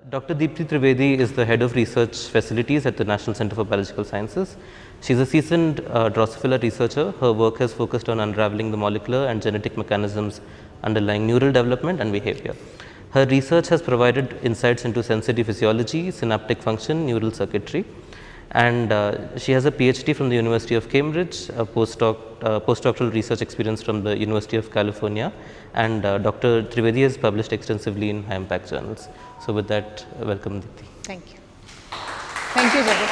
Dr. Deepti Trivedi is the head of research facilities at the National Center for Biological Sciences. She's a seasoned Drosophila researcher. Her work has focused on unraveling the molecular and genetic mechanisms underlying neural development and behavior. Her research has provided insights into sensory physiology, synaptic function, neural circuitry, and she has a PhD from the University of Cambridge, a postdoctoral research experience from the University of California, and Dr. Trivedi has published extensively in high impact journals. So with that, welcome Deepti. Thank you. Thank you, Jagit.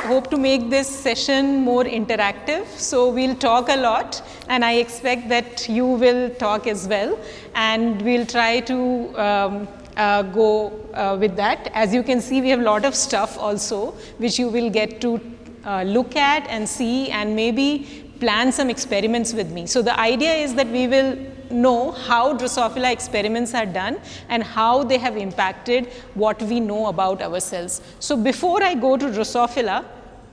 Hope to make this session more interactive. So we'll talk a lot, and I expect that you will talk as well, and we'll try to go with that. As you can see, we have a lot of stuff also, which you will get to look at and see, and maybe plan some experiments with me. So the idea is that we will know how Drosophila experiments are done and how they have impacted what we know about ourselves. So before I go to Drosophila,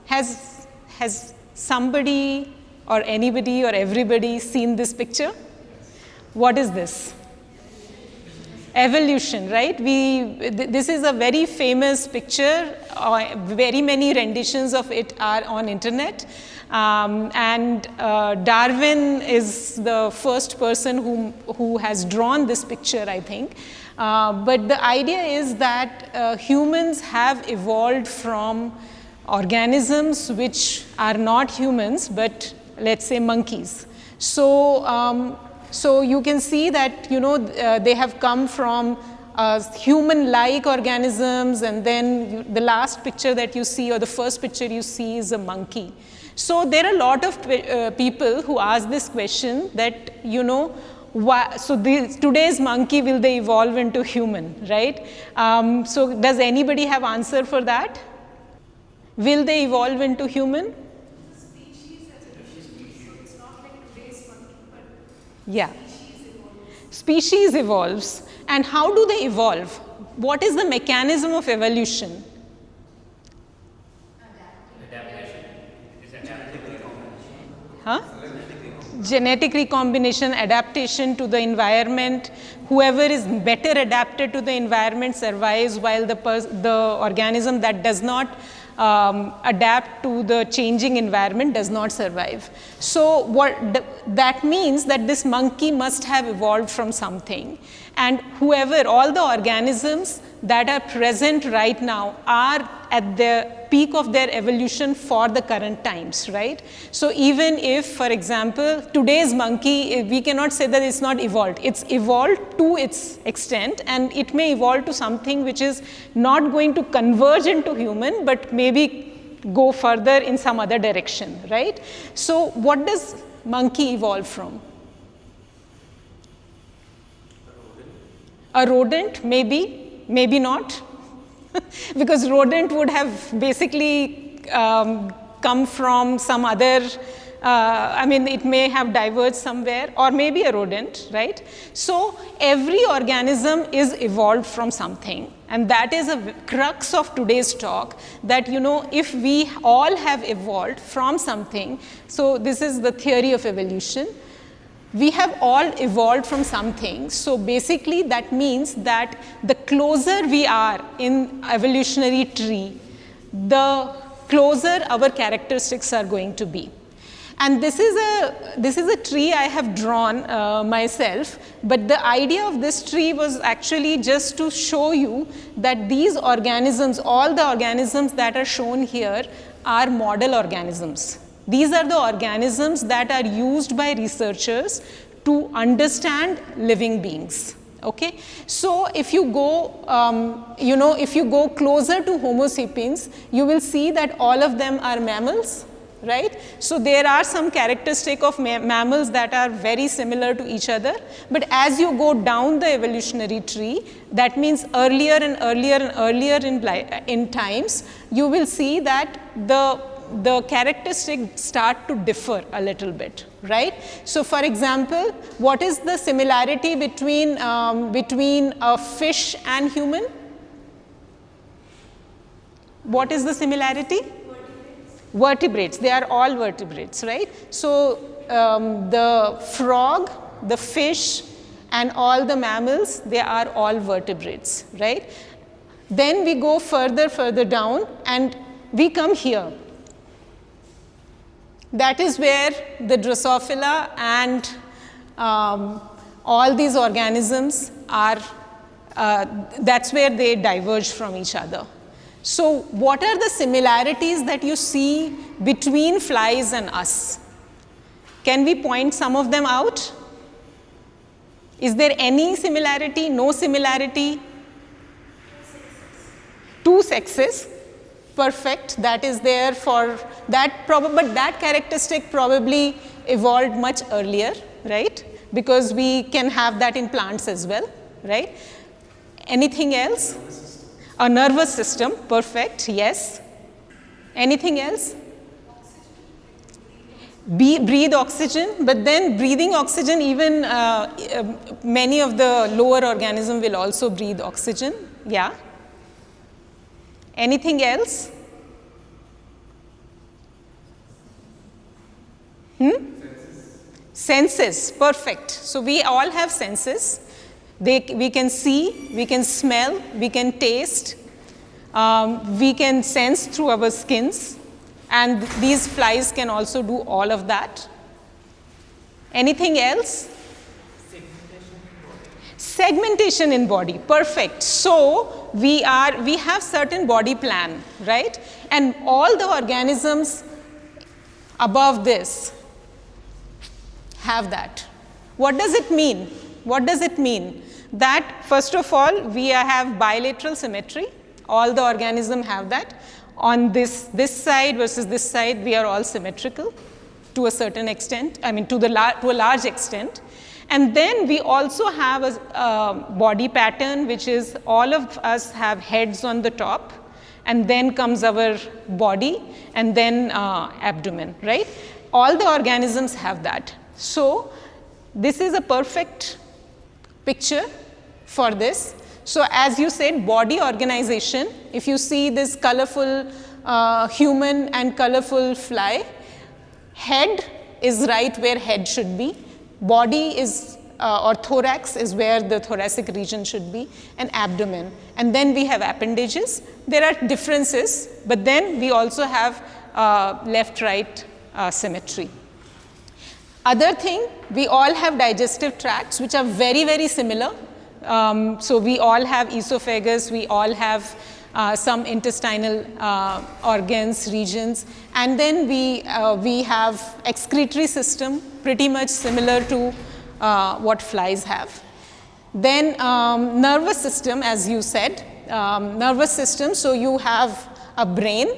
has somebody or anybody or everybody seen this picture? What is this? Evolution, right? This is a very famous picture. Very many renditions of it are on internet. Darwin is the first person who has drawn this picture, I think. But the idea is that humans have evolved from organisms which are not humans, but let's say monkeys. So you can see that, they have come from human-like organisms, and then the last picture that you see, or the first picture you see, is a monkey. So there are a lot of people who ask this question that, today's monkey, will they evolve into human, right? So does anybody have answer for that? Will they evolve into human? Yeah. Species evolves. And how do they evolve? What is the mechanism of evolution? Adaptation. Is genetic recombination. Huh? Genetic recombination, adaptation to the environment. Whoever is better adapted to the environment survives, while the organism that does not adapt to the changing environment does not survive. So that means that this monkey must have evolved from something, and all the organisms that are present right now are at the peak of their evolution for the current times, right? So even if, for example, today's monkey, we cannot say that it's not evolved. It's evolved to its extent, and it may evolve to something which is not going to converge into human, but maybe go further in some other direction, right? So what does monkey evolve from? A rodent, maybe, maybe not. Because rodent would have basically come from some other, it may have diverged somewhere, or maybe a rodent, right? So every organism is evolved from something, and that is a crux of today's talk, that if we all have evolved from something, so this is the theory of evolution. We have all evolved from something. So basically that means that the closer we are in evolutionary tree, the closer our characteristics are going to be. And this is a tree I have drawn myself, but the idea of this tree was actually just to show you that these organisms, all the organisms that are shown here, are model organisms. These are the organisms that are used by researchers to understand living beings. Okay, so if you go, if you go closer to Homo sapiens, you will see that all of them are mammals, right? So there are some characteristics of mammals that are very similar to each other, but as you go down the evolutionary tree, that means earlier and earlier and earlier in times, you will see that the characteristics start to differ a little bit, right? So for example, what is the similarity between a fish and human? What is the similarity? Vertebrates. They are all vertebrates, right? So the frog, the fish, and all the mammals, they are all vertebrates, right? Then we go further down and we come here. That is where the Drosophila and all these organisms are, that's where they diverge from each other. So what are the similarities that you see between flies and us? Can we point some of them out? Is there any similarity, no similarity? Two sexes, perfect, that is there for that, but that characteristic probably evolved much earlier, right? Because we can have that in plants as well, right? Anything else? A nervous system, perfect, yes. Anything else? Breathe oxygen, but then breathing oxygen, even many of the lower organisms will also breathe oxygen, yeah. Anything else? Senses, perfect. So we all have senses. We can see, we can smell, we can taste, we can sense through our skins, and these flies can also do all of that. Anything else? Segmentation in body, perfect. So we have certain body plan, right? And all the organisms above this have that. What does it mean? What does it mean? That first of all, we have bilateral symmetry. All the organisms have that. On this side versus this side, we are all symmetrical to a certain extent, I mean to a large extent. And then we also have a body pattern, which is all of us have heads on the top, and then comes our body, and then abdomen, right? All the organisms have that. So this is a perfect picture for this. So as you said, body organization, if you see this colorful human and colorful fly, head is right where head should be, body is or thorax is where the thoracic region should be, and abdomen. And then we have appendages. There are differences, but then we also have left-right symmetry. Other thing, we all have digestive tracts, which are very, very similar. So we all have esophagus, we all have some intestinal organs, regions, and then we have excretory system, pretty much similar to what flies have. Then nervous system, as you said, nervous system, so you have a brain,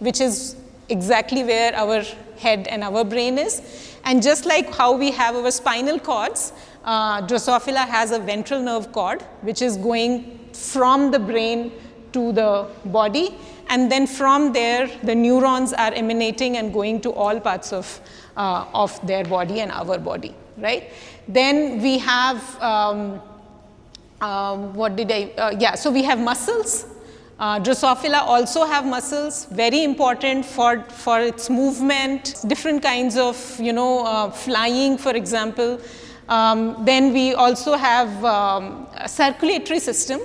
which is exactly where our head and our brain is. And just like how we have our spinal cords, Drosophila has a ventral nerve cord, which is going from the brain to the body, and then from there the neurons are emanating and going to all parts of their body and our body, right? Then we have, so we have muscles. Drosophila also have muscles, very important for its movement, different kinds of, flying, for example. Then we also have a circulatory system.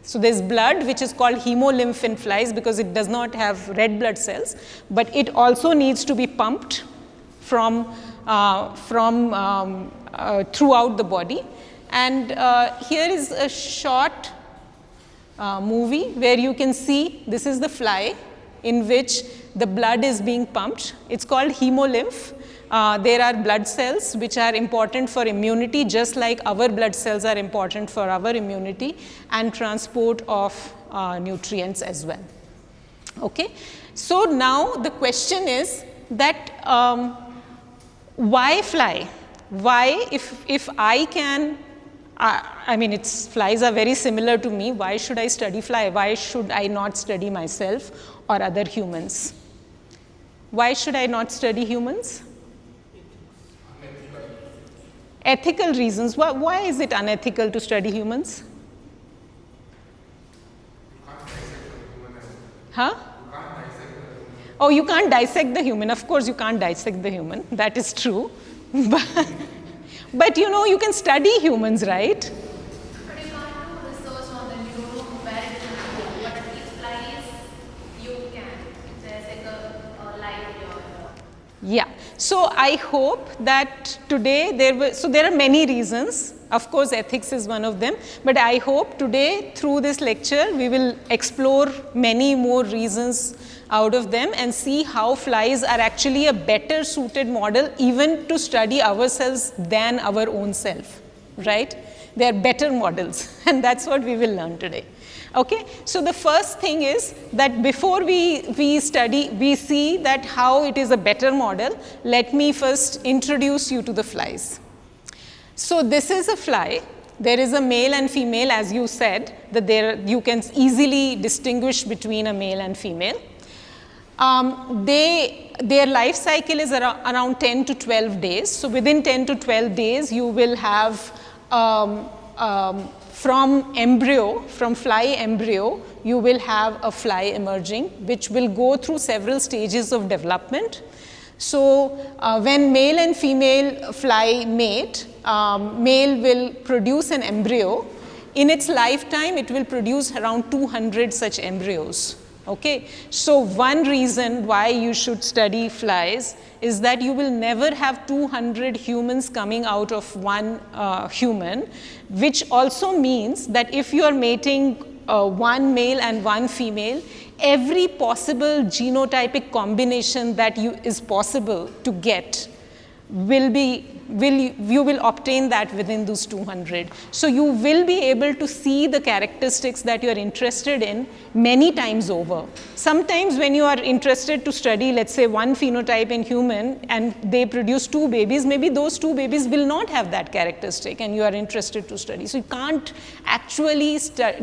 So there's blood, which is called hemolymph in flies because it does not have red blood cells, but it also needs to be pumped from throughout the body. And here is a short movie where you can see this is the fly in which the blood is being pumped. It's called hemolymph. There are blood cells which are important for immunity, just like our blood cells are important for our immunity and transport of nutrients as well. Okay, so now the question is that why fly? Why, if I can, I mean, flies are very similar to me. Why should I study fly? Why should I not study myself or other humans? Why should I not study humans? Ethical reasons. Why is it unethical to study humans? Huh? Oh, you can't dissect the human. Of course, you can't dissect the human. That is true. But you know, you can study humans, right? But you can't do research on them, you don't know where it will go. But at least flies, you can. If there's like a life here. Yeah. So I hope that today there are many reasons. Of course, ethics is one of them. But I hope today through this lecture, we will explore many more reasons out of them and see how flies are actually a better suited model even to study ourselves than our own self, right? They are better models, and that's what we will learn today. Okay, so the first thing is that before we see that how it is a better model, let me first introduce you to the flies. So this is a fly. There is a male and female, as you said, that you can easily distinguish between a male and female. Their life cycle is around 10 to 12 days. So within 10 to 12 days, you will have from fly embryo, you will have a fly emerging, which will go through several stages of development. So when male and female fly mate, male will produce an embryo. In its lifetime, it will produce around 200 such embryos. Okay, so one reason why you should study flies is that you will never have 200 humans coming out of one human, which also means that if you are mating one male and one female, every possible genotypic combination that is possible to get you will obtain that within those 200. So you will be able to see the characteristics that you are interested in many times over. Sometimes when you are interested to study, let's say, one phenotype in human and they produce 2 babies, maybe those 2 babies will not have that characteristic and you are interested to study. So you can't actually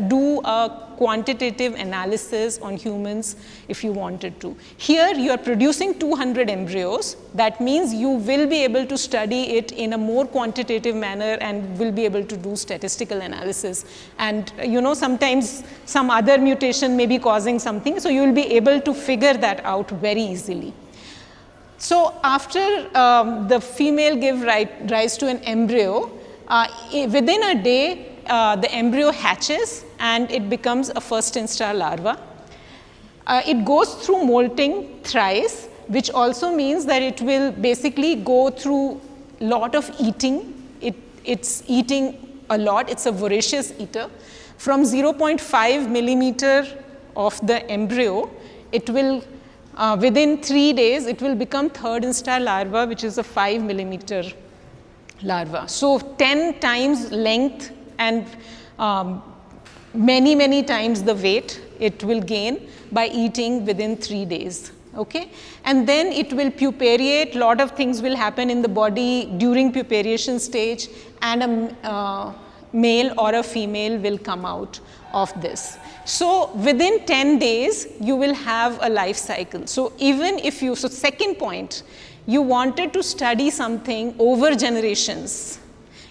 do a quantitative analysis on humans if you wanted to. Here you are producing 200 embryos. That means you will be able to study it in a more quantitative manner and will be able to do statistical analysis. And you know, sometimes some other mutation may be causing something, so you will be able to figure that out very easily. So after the female give rise to an embryo, within a day, the embryo hatches and it becomes a first instar larva. It goes through molting thrice, which also means that it will basically go through a lot of eating. It's eating a lot. It's a voracious eater. From 0.5 millimeter of the embryo, it will, within 3 days, it will become third instar larva, which is a 5 millimeter larva. So 10 times length and many times the weight it will gain by eating within 3 days. Okay, and then it will pupariate. Lot of things will happen in the body during pupariation stage, and a male or a female will come out of this. So within 10 days you will have a life cycle. So even if you, so second point, you wanted to study something over generations,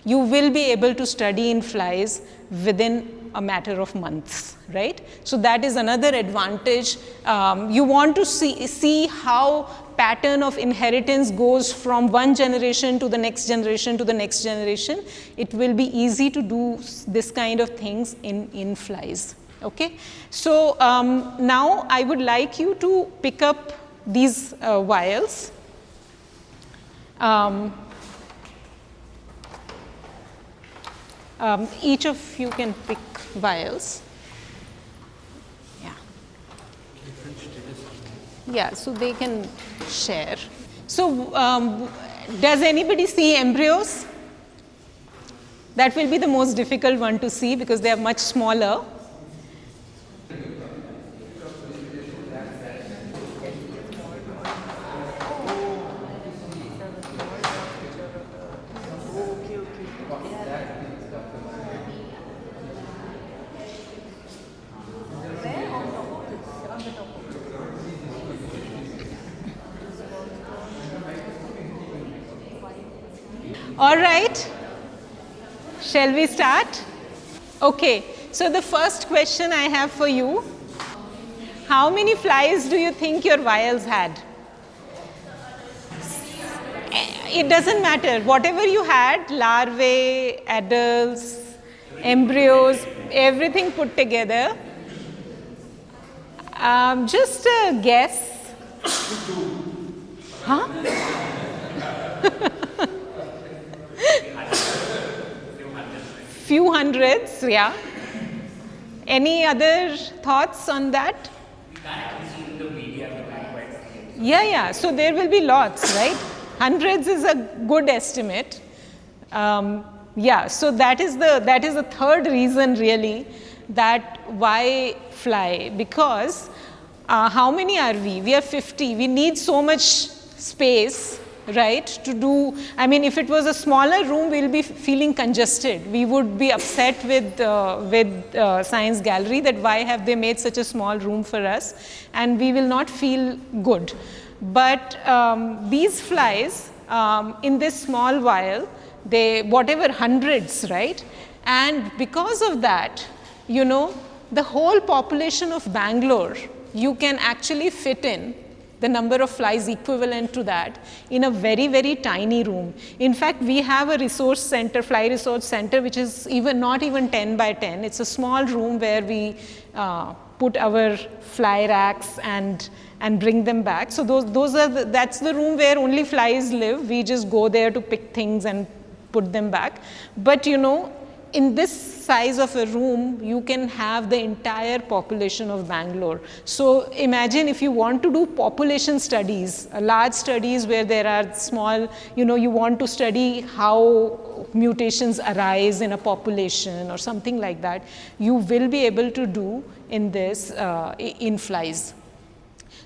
you will be able to study in flies within a matter of months, right? So that is another advantage. You want to see how pattern of inheritance goes from one generation to the next generation to the next generation. It will be easy to do this kind of things in flies. Okay, so now I would like you to pick up these vials. Each of you can pick vials. Yeah, so they can share. So does anybody see embryos? That will be the most difficult one to see because they are much smaller. All right, shall we start? Okay, so the first question I have for you, how many flies do you think your vials had? it doesn't matter. Whatever you had, larvae, adults, embryos, everything put together. Just a guess. Huh? Few hundreds, yeah. Any other thoughts on that? Yeah. So there will be lots, right? Hundreds is a good estimate. Yeah. So that is the third reason really that why fly, because how many are we? We are 50. We need so much space, right, to do. I mean, if it was a smaller room, we'll be feeling congested. We would be upset with Science Gallery that why have they made such a small room for us, and we will not feel good. But these flies in this small vial, they whatever hundreds, right, and because of that, you know, the whole population of Bangalore, you can actually fit in the number of flies equivalent to that in a very, very tiny room. In fact, we have a resource center, fly resource center, which is not even 10 by 10. It's a small room where we put our fly racks and bring them back. So that's the room where only flies live. We just go there to pick things and put them back. But you know, in this size of a room, you can have the entire population of Bangalore. So imagine if you want to do population studies, large studies where there are small, you know, you want to study how mutations arise in a population or something like that, you will be able to do in this, in flies.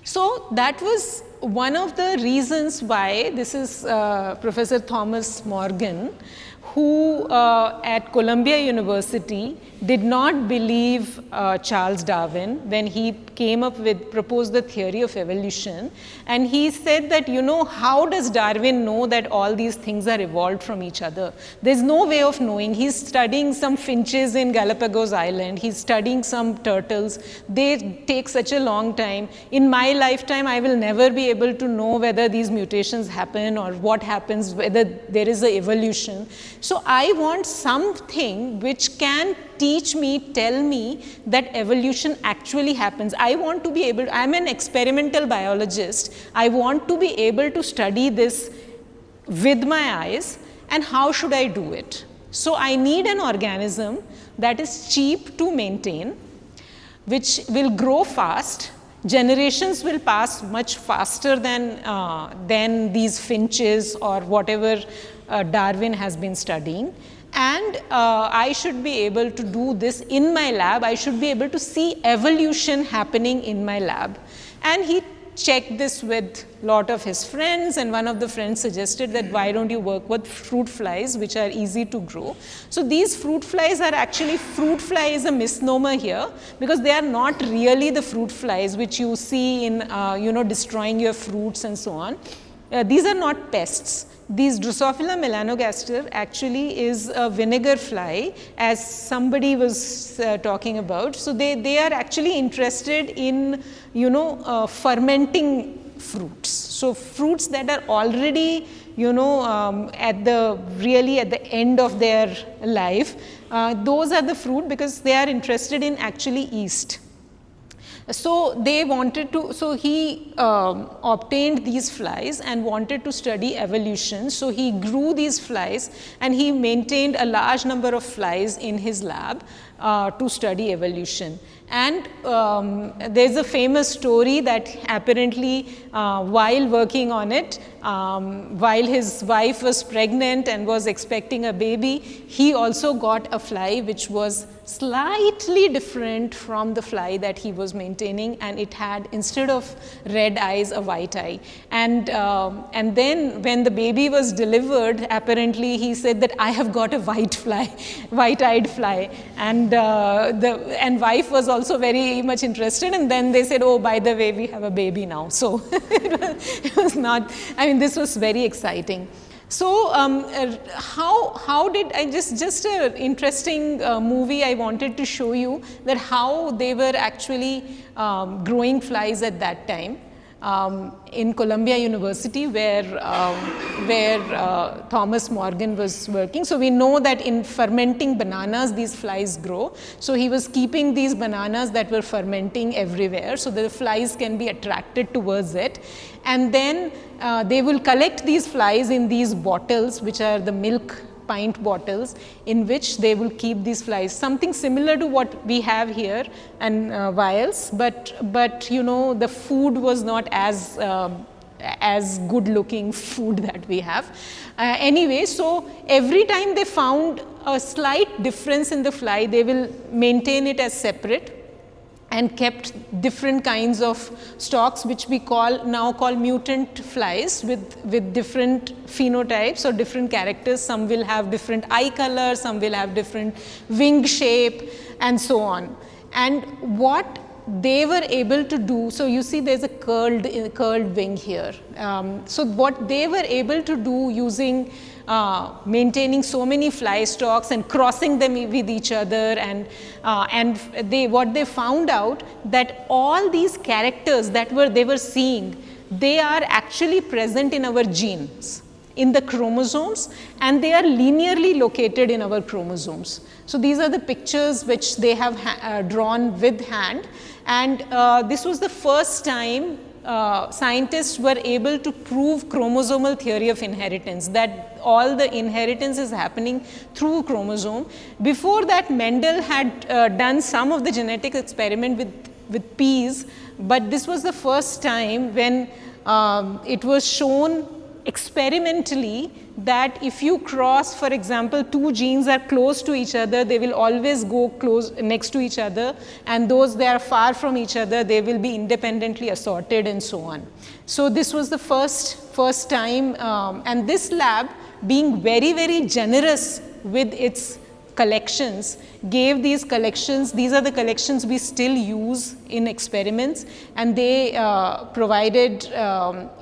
So that was one of the reasons why, this is Professor Thomas Morgan, who at Columbia University did not believe Charles Darwin when he proposed the theory of evolution. And he said that, you know, how does Darwin know that all these things are evolved from each other? There's no way of knowing. He's studying some finches in Galapagos Island. He's studying some turtles. They take such a long time. In my lifetime, I will never be able to know whether these mutations happen or what happens, whether there is an evolution. So I want something which can teach me, tell me that evolution actually happens. I want to be able, I'm an experimental biologist. I want to be able to study this with my eyes, and how should I do it? So I need an organism that is cheap to maintain, which will grow fast. Generations will pass much faster than these finches or whatever Darwin has been studying. And I should be able to do this in my lab. I should be able to see evolution happening in my lab. And he checked this with a lot of his friends, and one of the friends suggested that why don't you work with fruit flies, which are easy to grow. So these fruit flies are actually, fruit fly is a misnomer here, because they are not really the fruit flies which you see in you know, destroying your fruits and so on. These are not pests. These Drosophila melanogaster actually is a vinegar fly, as somebody was talking about. So they are actually interested in, you know, fermenting fruits. So fruits that are already, you know, at the end of their life, those are the fruit, because they are interested in actually yeast. So they wanted to, so he obtained these flies and wanted to study evolution. So he grew these flies, and he maintained a large number of flies in his lab to study evolution. And there's a famous story that apparently while working on it, while his wife was pregnant and was expecting a baby, he also got a fly which was slightly different from the fly that he was maintaining, and it had, instead of red eyes, a white eye. And then when the baby was delivered, apparently he said that I have got a white fly, white-eyed fly, and wife was also very much interested. And then they said, oh, by the way, we have a baby now. So it was not, I mean, this was very exciting. So how did I just an interesting movie I wanted to show you, that how they were actually growing flies at that time. in Columbia University where Thomas Morgan was working. So we know that in fermenting bananas these flies grow. So he was keeping these bananas that were fermenting everywhere so that the flies can be attracted towards it. And then they will collect these flies in these bottles, which are the milk pint bottles, in which they will keep these flies, something similar to what we have here, and vials, but you know, the food was not as good looking food that we have. Anyway, so every time they found a slight difference in the fly, they will maintain it as separate and kept different kinds of stocks, which we now call mutant flies, with different phenotypes or different characters. Some will have different eye color, some will have different wing shape, and so on. And what they were able to do, so you see there's a curled wing here. So what they were able to do using maintaining so many fly stocks and crossing them with each other, and what they found out, that all these characters that they were seeing, they are actually present in our genes, in the chromosomes, and they are linearly located in our chromosomes. So these are the pictures which they have drawn with hand, and this was the first time scientists were able to prove chromosomal theory of inheritance, that all the inheritance is happening through chromosome. Before that, Mendel had done some of the genetic experiment with peas, but this was the first time when it was shown experimentally that if you cross, for example, two genes are close to each other, they will always go close next to each other, and those they are far from each other, they will be independently assorted, and so on. So this was the first time, and this lab, being very, very generous with its collections, gave these collections. These are the collections we still use in experiments, and they provided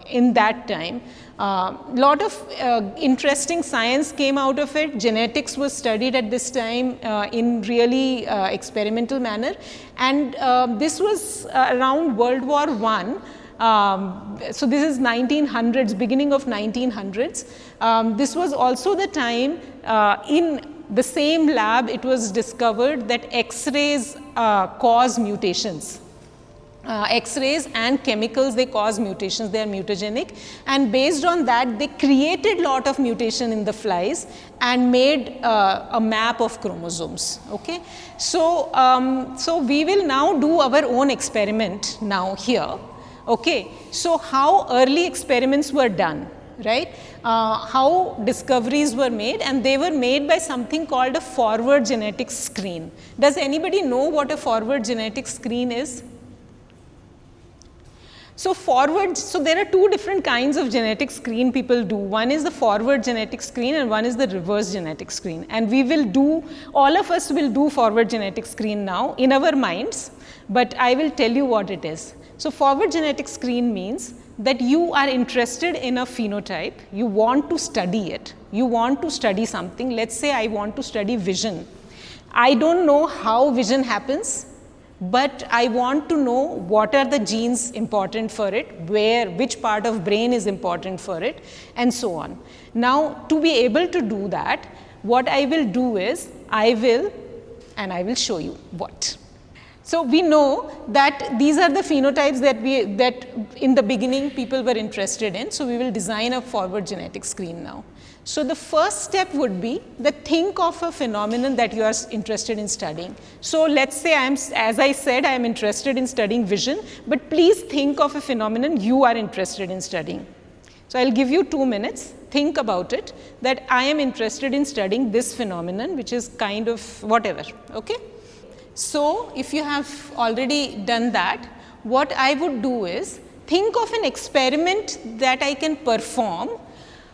in that time. Lot of interesting science came out of it. Genetics was studied at this time in really experimental manner, and this was around World War I. So this is 1900s, beginning of 1900s. This was also the time in the same lab it was discovered that X-rays cause mutations. X-rays and chemicals, they cause mutations, they are mutagenic, and based on that they created lot of mutation in the flies and made a map of chromosomes. Okay, so so we will now do our own experiment now here. Okay, so how early experiments were done, right? How discoveries were made, and they were made by something called a forward genetic screen. Does anybody know what a forward genetic screen is? So there are two different kinds of genetic screen people do. One is the forward genetic screen and one is the reverse genetic screen. And we will do, all of us will do forward genetic screen now in our minds, but I will tell you what it is. So forward genetic screen means that you are interested in a phenotype, you want to study it, you want to study something. Let's say I want to study vision. I don't know how vision happens, but I want to know what are the genes important for it, which part of brain is important for it, and so on. Now, to be able to do that, what I will do is, I will show you what. So we know that these are the phenotypes that in the beginning people were interested in, so we will design a forward genetic screen now. So the first step would be that think of a phenomenon that you are interested in studying. So let's say as I said, I am interested in studying vision, but please think of a phenomenon you are interested in studying. So I'll give you 2 minutes, think about it, that I am interested in studying this phenomenon, which is kind of whatever, okay? So if you have already done that, what I would do is think of an experiment that I can perform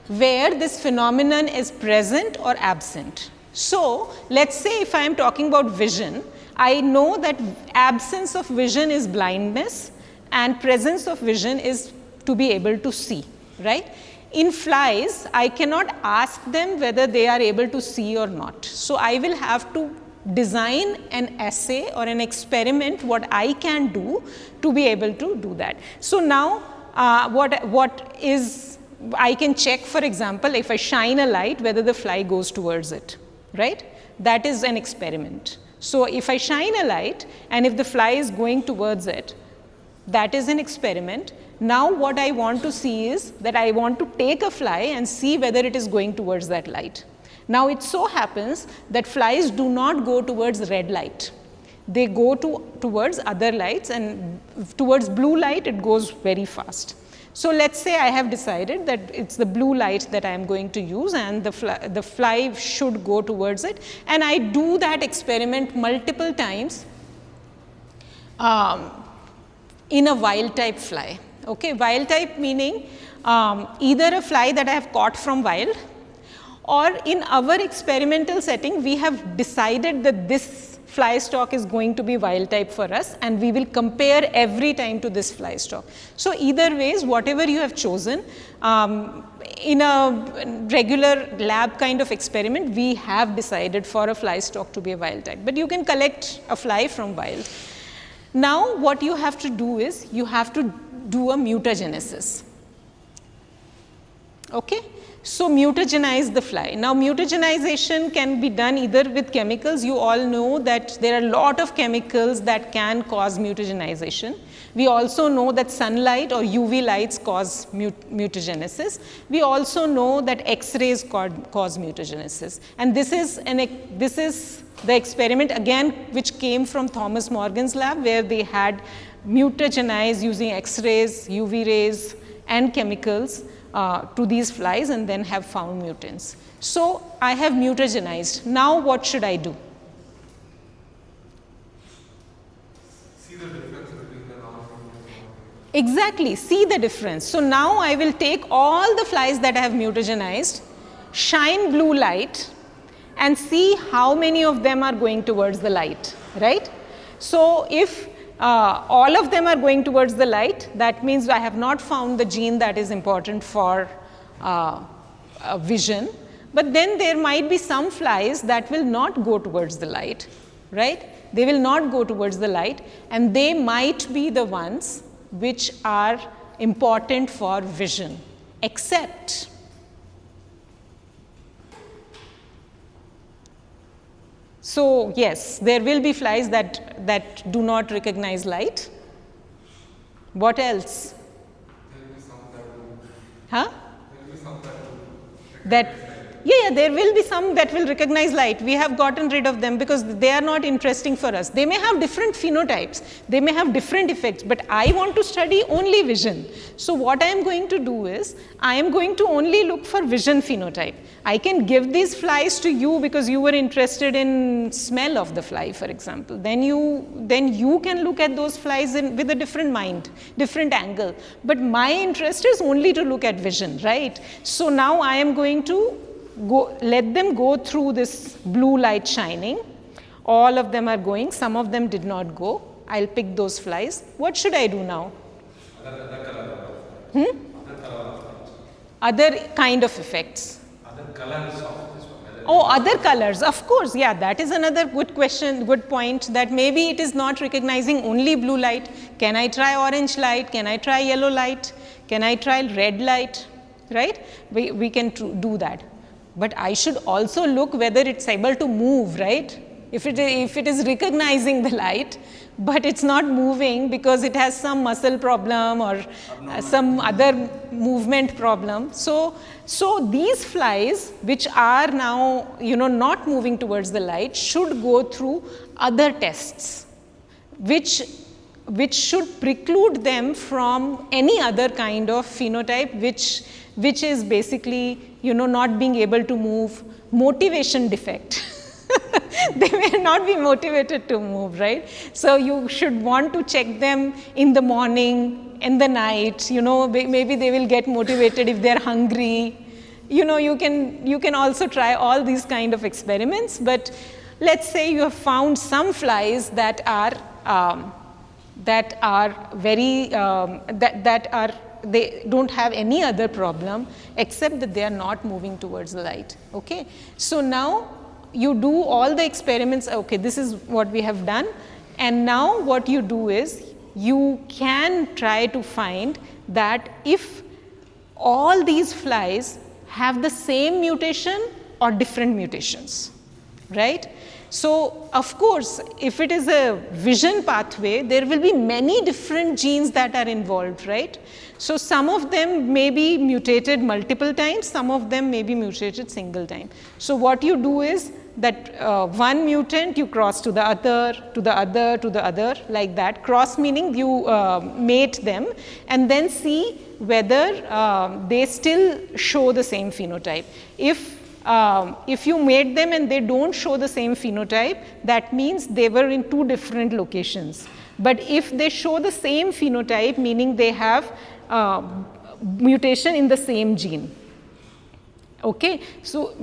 where this phenomenon is present or absent. So let's say if I am talking about vision, I know that absence of vision is blindness and presence of vision is to be able to see, right? In flies, I cannot ask them whether they are able to see or not. So I will have to design an assay or an experiment what I can do to be able to do that. So now what is, I can check, for example, if I shine a light, whether the fly goes towards it, right? That is an experiment. So if I shine a light and if the fly is going towards it, that is an experiment. Now what I want to see is that I want to take a fly and see whether it is going towards that light. Now it so happens that flies do not go towards red light. They go towards other lights, and towards blue light it goes very fast. So let's say I have decided that it's the blue light that I am going to use, and the fly should go towards it, and I do that experiment multiple times in a wild type fly. Okay, wild type meaning either a fly that I have caught from wild, or in our experimental setting we have decided that this fly stock is going to be wild type for us, and we will compare every time to this fly stock. So either ways, whatever you have chosen, in a regular lab kind of experiment, we have decided for a fly stock to be a wild type, but you can collect a fly from wild. Now what you have to do is, you have to do a mutagenesis. Okay? So mutagenize the fly. Now mutagenization can be done either with chemicals. You all know that there are a lot of chemicals that can cause mutagenization. We also know that sunlight or UV lights cause mutagenesis. We also know that X-rays cause mutagenesis. And this is the experiment again which came from Thomas Morgan's lab, where they had mutagenized using X-rays, UV rays and chemicals to these flies, and then have found mutants. So I have mutagenized. Now what should I do? See the difference between the Exactly, see the difference. So now I will take all the flies that I have mutagenized, shine blue light, and see how many of them are going towards the light, right? So if all of them are going towards the light, that means I have not found the gene that is important for vision. But then there might be some flies that will not go towards the light, right? They will not go towards the light, and they might be the ones which are important for vision, except so yes, there will be flies that do not recognize light. What else? There will be some that will. Huh? There will be some that will. That, yeah, there will be some that will recognize light. We have gotten rid of them because they are not interesting for us. They may have different phenotypes, they may have different effects, but I want to study only vision. So what I am going to do is, I am going to only look for vision phenotype. I can give these flies to you because you were interested in smell of the fly, for example. Then you can look at those flies with a different mind, different angle. But my interest is only to look at vision, right? So now I am going to let them go through this blue light shining. All of them are going, some of them did not go. I'll pick those flies. What should I do now? Other color. Other kind of effects. Other colors of this one. Oh, other colors, of course, yeah, that is another good question, good point, that maybe it is not recognizing only blue light. Can I try orange light? Can I try yellow light? Can I try red light? Right? We can do that. But I should also look whether it's able to move, right? If it is recognizing the light, but it's not moving because it has some muscle problem or some other movement problem. So these flies, which are now not moving towards the light, should go through other tests, which should preclude them from any other kind of phenotype, which is basically not being able to move, motivation defect. They may not be motivated to move, right? So you should want to check them in the morning, in the night, maybe they will get motivated if they're hungry. You can also try all these kind of experiments, but let's say you have found some flies that are they don't have any other problem except that they are not moving towards the light. Okay, so now you do all the experiments. Okay, this is what we have done, and now what you do is you can try to find that if all these flies have the same mutation or different mutations, right? So, of course, if it is a vision pathway, there will be many different genes that are involved, right? So, some of them may be mutated multiple times, some of them may be mutated single time. So, what you do is that one mutant you cross to the other, to the other, to the other, like that. Cross meaning you mate them and then see whether they still show the same phenotype. If you mate them and they don't show the same phenotype, that means they were in two different locations. But if they show the same phenotype, meaning they have mutation in the same gene. Okay, so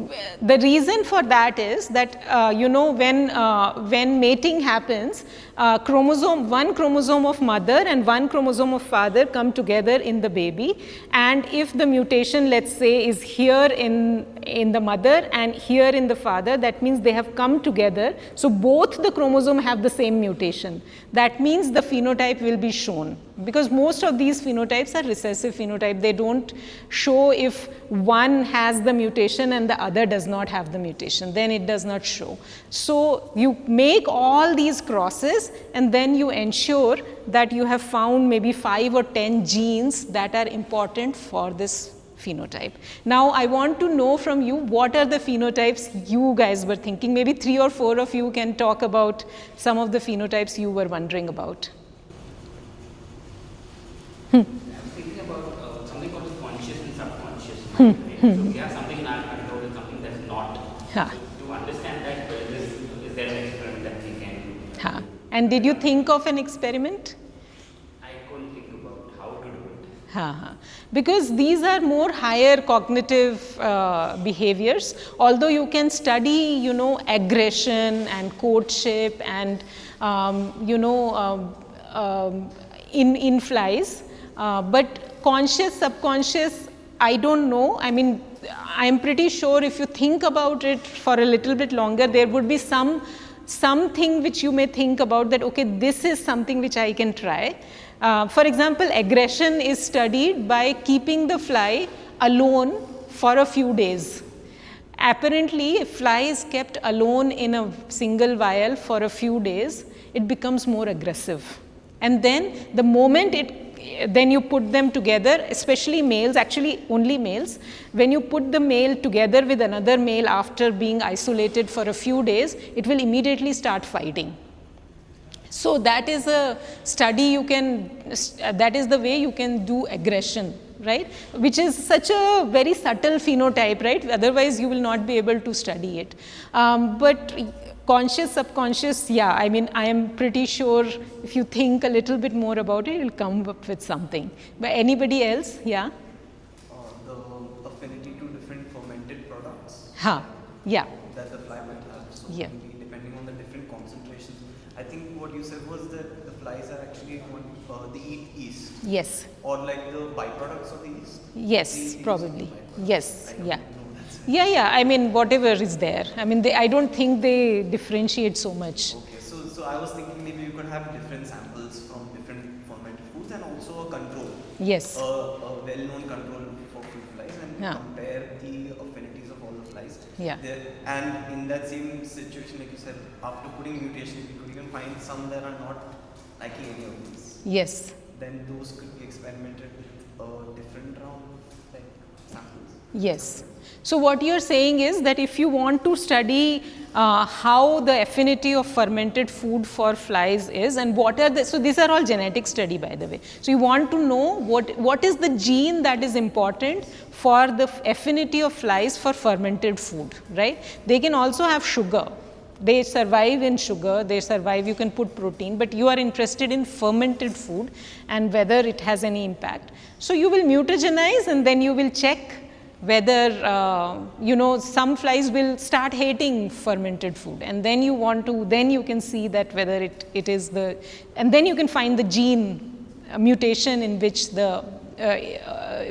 the reason for that is that you know, when mating happens, one chromosome of mother and one chromosome of father come together in the baby, and if the mutation, let's say, is here in the mother and here in the father, that means they have come together. So both the chromosome have the same mutation. That means the phenotype will be shown, because most of these phenotypes are recessive phenotype. They don't show if one has the mutation and the other does not have the mutation, then it does not show. So you make all these crosses and then you ensure that you have found maybe 5 or 10 genes that are important for this phenotype. Now I want to know from you, what are the phenotypes you guys were thinking? Maybe 3 or 4 of you can talk about some of the phenotypes you were wondering about. I'm thinking about something called conscious and subconscious mind. Right? So we have something in our control and something that's not. Ha. So to understand that, is there an experiment that we can do? Ha. And did you think of an experiment? I couldn't think about how to do it. Ha. Because these are more higher cognitive behaviors. Although you can study, you know, aggression and courtship and you know, in flies. But conscious, subconscious, I don't know. I mean, I'm pretty sure if you think about it for a little bit longer, there would be something which you may think about that, okay, this is something which I can try. For example, aggression is studied by keeping the fly alone for a few days. Apparently, if fly is kept alone in a single vial for a few days, it becomes more aggressive. And then the moment then you put them together, especially males, actually only males, when you put the male together with another male after being isolated for a few days, it will immediately start fighting. So that is a study you can, that is the way you can do aggression, right? Which is such a very subtle phenotype, right? Otherwise you will not be able to study it. But conscious, subconscious, yeah, I mean, I am pretty sure if you think a little bit more about it, you'll come up with something. But anybody else? Yeah? The affinity to different fermented products. Yeah. That the fly might have. So Yeah. maybe depending on the different concentrations. I think what you said was that the flies are actually they eat yeast. Yes. Or like the byproducts of the yeast. Yes, They eat probably. byproducts. Yes, I don't yeah. know that's it. Yeah, I mean, whatever is there. I mean, I don't think they differentiate so much. Okay, so I was thinking maybe you could have different samples from different fermented foods and also a control. Yes. A well-known control for fruit flies and Yeah. compare the affinities of all the flies. Yeah. And in that same situation, like you said, after putting mutations, we could even find some that are not liking any of these. Yes. Then those could be experimented with a different round of like samples. Yes. So what you're saying is that if you want to study how the affinity of fermented food for flies is and what are the, so these are all genetic study, by the way. So you want to know what is the gene that is important for the affinity of flies for fermented food, right? They can also have sugar. They survive in sugar, they survive, you can put protein, but you are interested in fermented food and whether it has any impact. So you will mutagenize and then you will check whether, you know, some flies will start hating fermented food and then you want to, then you can see that whether it is the, and then you can find the gene mutation in which the,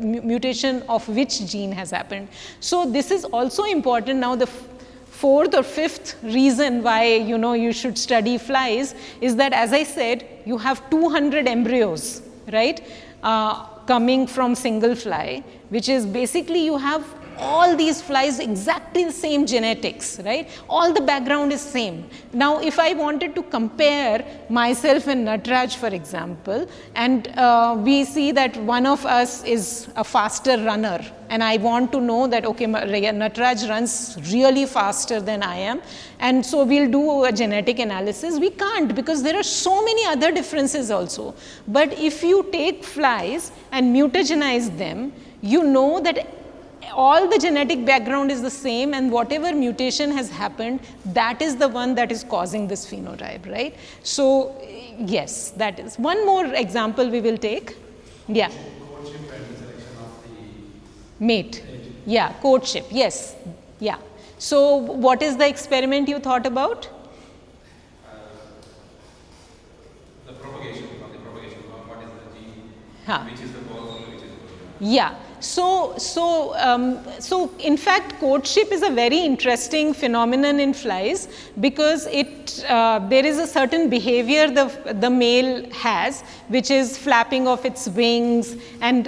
mutation of which gene has happened. So this is also important. Now the fourth or fifth reason why, you know, you should study flies is that, as I said, you have 200 embryos, right? coming from single fly, which is basically you have all these flies exactly the same genetics, right? All the background is same. Now, if I wanted to compare myself and Nataraj, for example, and we see that one of us is a faster runner, and I want to know that, okay, Nataraj runs really faster than I am, and so we'll do a genetic analysis. We can't, because there are so many other differences also. But if you take flies and mutagenize them, you know that all the genetic background is the same, and whatever mutation has happened, that is the one that is causing this phenotype, right? So yes, that is. One more example we will take. Yeah. Courtship and selection of the Mate. Yeah, courtship. Yes. Yeah. So what is the experiment you thought about? the propagation, from the propagation, what is the gene, Huh. which is the powerful, which is the Yeah. So in fact, courtship is a very interesting phenomenon in flies, because there is a certain behavior the male has, which is flapping of its wings and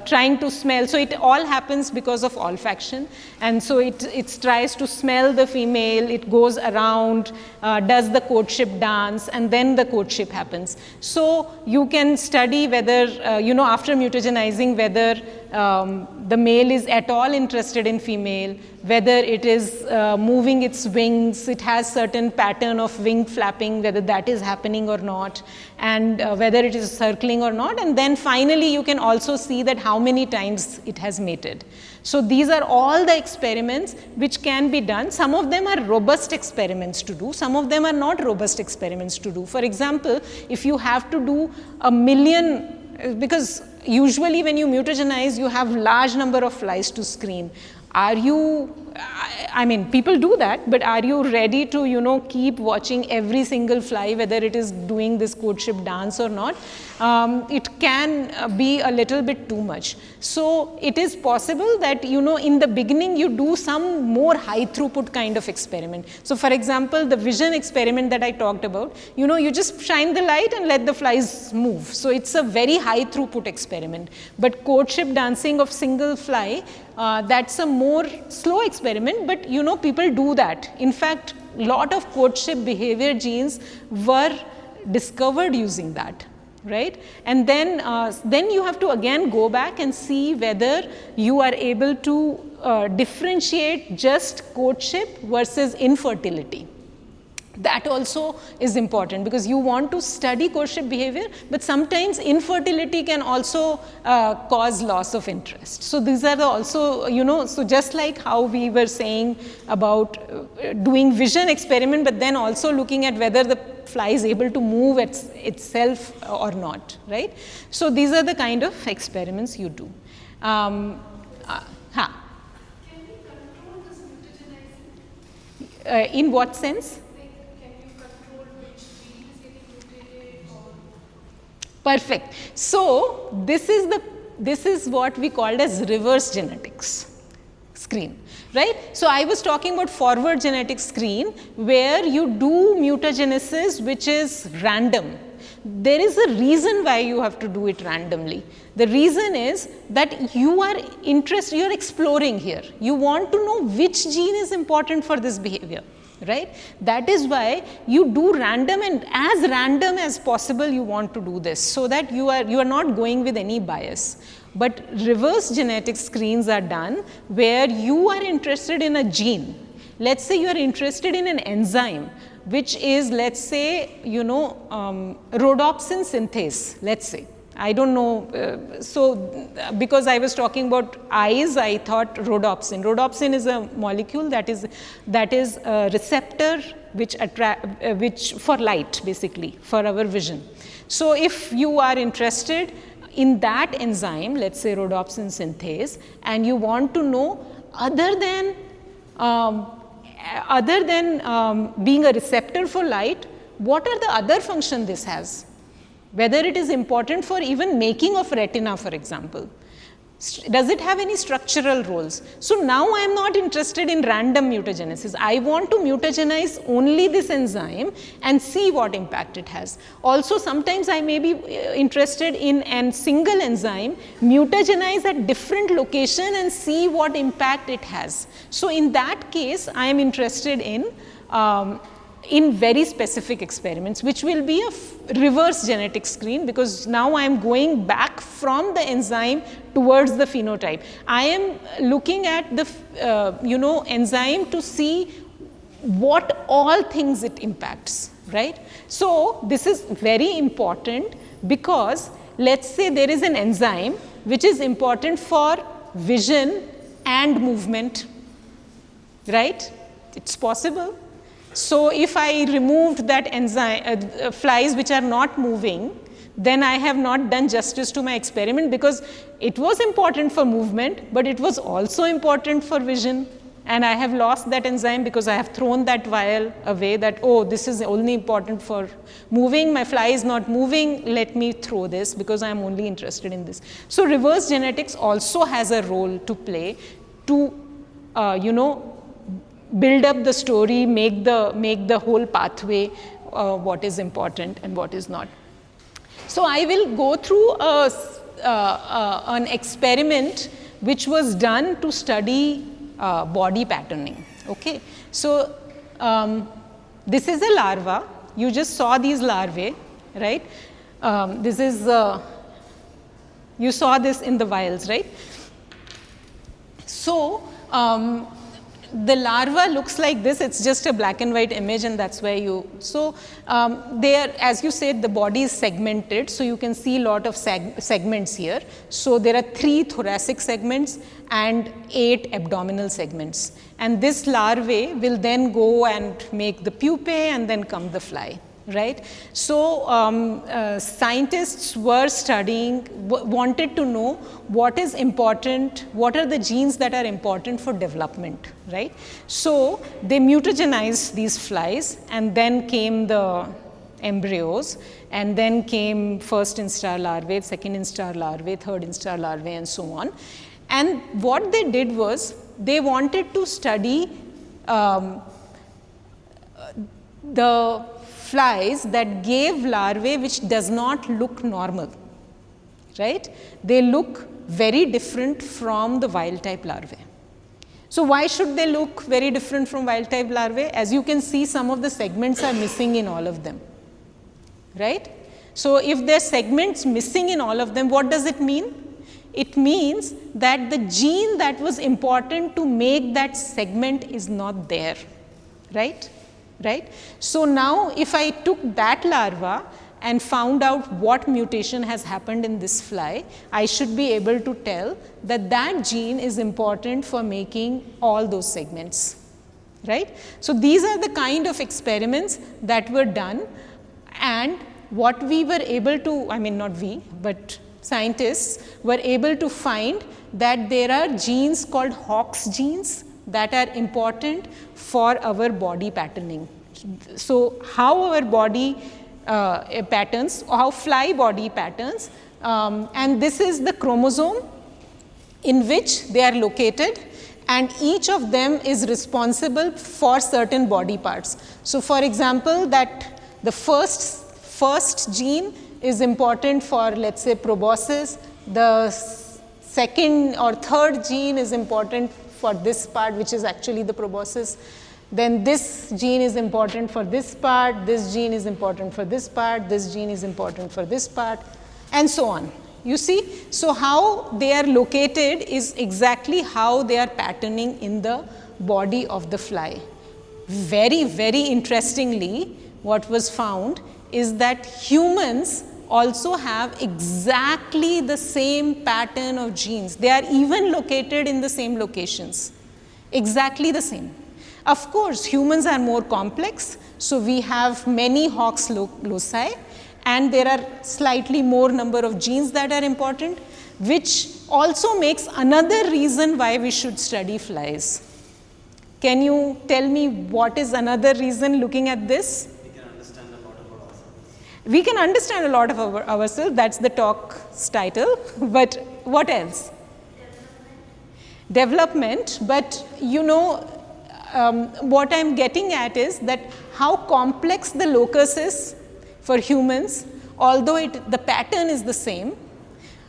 trying to smell. So it all happens because of olfaction, and so it tries to smell the female. It goes around, does the courtship dance, and then the courtship happens. So you can study whether after mutagenizing, whether the male is at all interested in female, whether it is moving its wings, it has certain pattern of wing flapping, whether that is happening or not, and whether it is circling or not, and then finally you can also see that how many times it has mated. So these are all the experiments which can be done. Some of them are robust experiments to do, some of them are not robust experiments to do. For example, if you have to do 1 million, because usually when you mutagenize, you have large number of flies to screen. Are you, I mean, people do that, but are you ready to, keep watching every single fly, whether it is doing this courtship dance or not? It can be a little bit too much. So it is possible that, in the beginning you do some more high throughput kind of experiment. So for example, the vision experiment that I talked about, you just shine the light and let the flies move. So it's a very high throughput experiment. But courtship dancing of single fly, that's a more slow experiment, but people do that. In fact, lot of courtship behavior genes were discovered using that, right? And then you have to again go back and see whether you are able to differentiate just courtship versus infertility. That also is important, because you want to study courtship behavior, but sometimes infertility can also cause loss of interest. So these are also, so just like how we were saying about doing vision experiment, but then also looking at whether the fly is able to move itself or not, right? So these are the kind of experiments you do. Can we control this mutagenizing? In what sense? Can you control which gene is getting mutated or? Perfect. So this is what we called as reverse genetics screen, right? So I was talking about forward genetic screen, where you do mutagenesis which is random. There is a reason why you have to do it randomly. The reason is that you are exploring here. You want to know which gene is important for this behavior, right? That is why you do random, and as random as possible you want to do this, so that you are not going with any bias. But reverse genetic screens are done where you are interested in a gene. Let's say you are interested in an enzyme, which is, let's say, rhodopsin synthase, let's say. I don't know, because I was talking about eyes, I thought rhodopsin. Rhodopsin is a molecule that is a receptor which for light, basically, for our vision. So if you are interested in that enzyme, let's say rhodopsin synthase, and you want to know, other than being a receptor for light, what are the other function this has? Whether it is important for even making of retina, for example. Does it have any structural roles? So now I am not interested in random mutagenesis. I want to mutagenize only this enzyme and see what impact it has. Also, sometimes I may be interested in a single enzyme, mutagenize at different location and see what impact it has. So in that case, I am interested in very specific experiments, which will be a reverse genetic screen, because now I am going back from the enzyme towards the phenotype. I am looking at the enzyme to see what all things it impacts, right? So this is very important, because let's say there is an enzyme which is important for vision and movement, right? It's possible. So if I removed that enzyme, flies which are not moving, then I have not done justice to my experiment, because it was important for movement, but it was also important for vision. And I have lost that enzyme because I have thrown that vial away, that, oh, this is only important for moving, my fly is not moving, let me throw this because I am only interested in this. So reverse genetics also has a role to play to, build up the story, make the whole pathway what is important and what is not. So I will go through an experiment which was done to study body patterning. Okay, so this is a larva. You just saw these larvae, right? This is you saw this in the vials, right? So the larva looks like this. It's just a black and white image, and that's where you, so there, as you said, the body is segmented, so you can see a lot of segments here. So there are 3 thoracic segments and 8 abdominal segments, and this larvae will then go and make the pupae and then come the fly, right? So scientists were studying, wanted to know what is important, what are the genes that are important for development, right? So they mutagenized these flies, and then came the embryos, and then came first instar larvae, second instar larvae, third instar larvae, and so on. And what they did was, they wanted to study the flies that gave larvae which does not look normal, right? They look very different from the wild type larvae. So why should they look very different from wild type larvae? As you can see, some of the segments are missing in all of them, right? So if there are segments missing in all of them, what does it mean? It means that the gene that was important to make that segment is not there, right? Right? So now if I took that larva and found out what mutation has happened in this fly, I should be able to tell that that gene is important for making all those segments, right? So these are the kind of experiments that were done, and what we were able to, I mean not we, but scientists were able to find that there are genes called Hox genes that are important for our body patterning. So how our body patterns, how fly body patterns, and this is the chromosome in which they are located, and each of them is responsible for certain body parts. So for example, that the first gene is important for, let's say, proboscis, the second or third gene is important for this part, which is actually the proboscis. Then this gene is important for this part, this gene is important for this part, this gene is important for this part, and so on. You see? So how they are located is exactly how they are patterning in the body of the fly. Very, very interestingly, what was found is that humans also have exactly the same pattern of genes. They are even located in the same locations, exactly the same. Of course, humans are more complex, so we have many Hox loci, and there are slightly more number of genes that are important, which also makes another reason why we should study flies. Can you tell me what is another reason looking at this? We can understand a lot about ourselves, that's the talk's title, but what else? development, but you know, what I'm getting at is that how complex the locus is for humans, although the pattern is the same.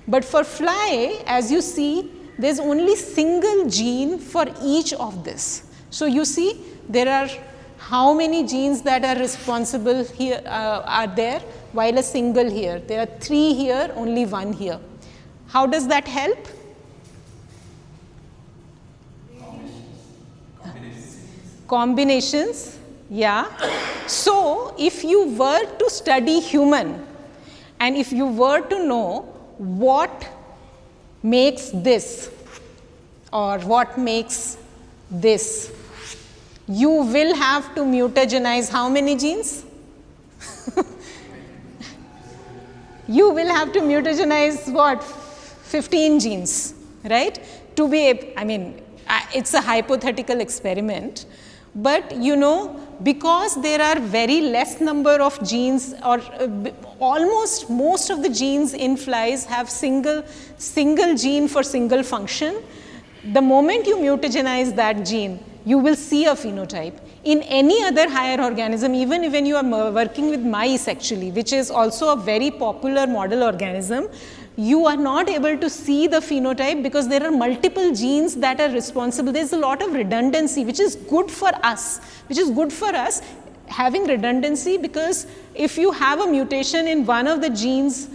But for fly, as you see, there's only single gene for each of this. So you see, there are how many genes that are responsible here are there, while a single here. There are 3 here, only 1 here. How does that help? Combinations, yeah. So if you were to study human, and if you were to know what makes this or what makes this, you will have to mutagenize how many genes? You will have to mutagenize what? 15 genes, right? To be able, I mean, it's a hypothetical experiment, but you know, because there are very less number of genes, or almost most of the genes in flies have single gene for single function, the moment you mutagenize that gene, you will see a phenotype. In any other higher organism, even when you are working with mice actually, which is also a very popular model organism, you are not able to see the phenotype because there are multiple genes that are responsible. There is a lot of redundancy, which is good for us, having redundancy, because if you have a mutation in one of the genes,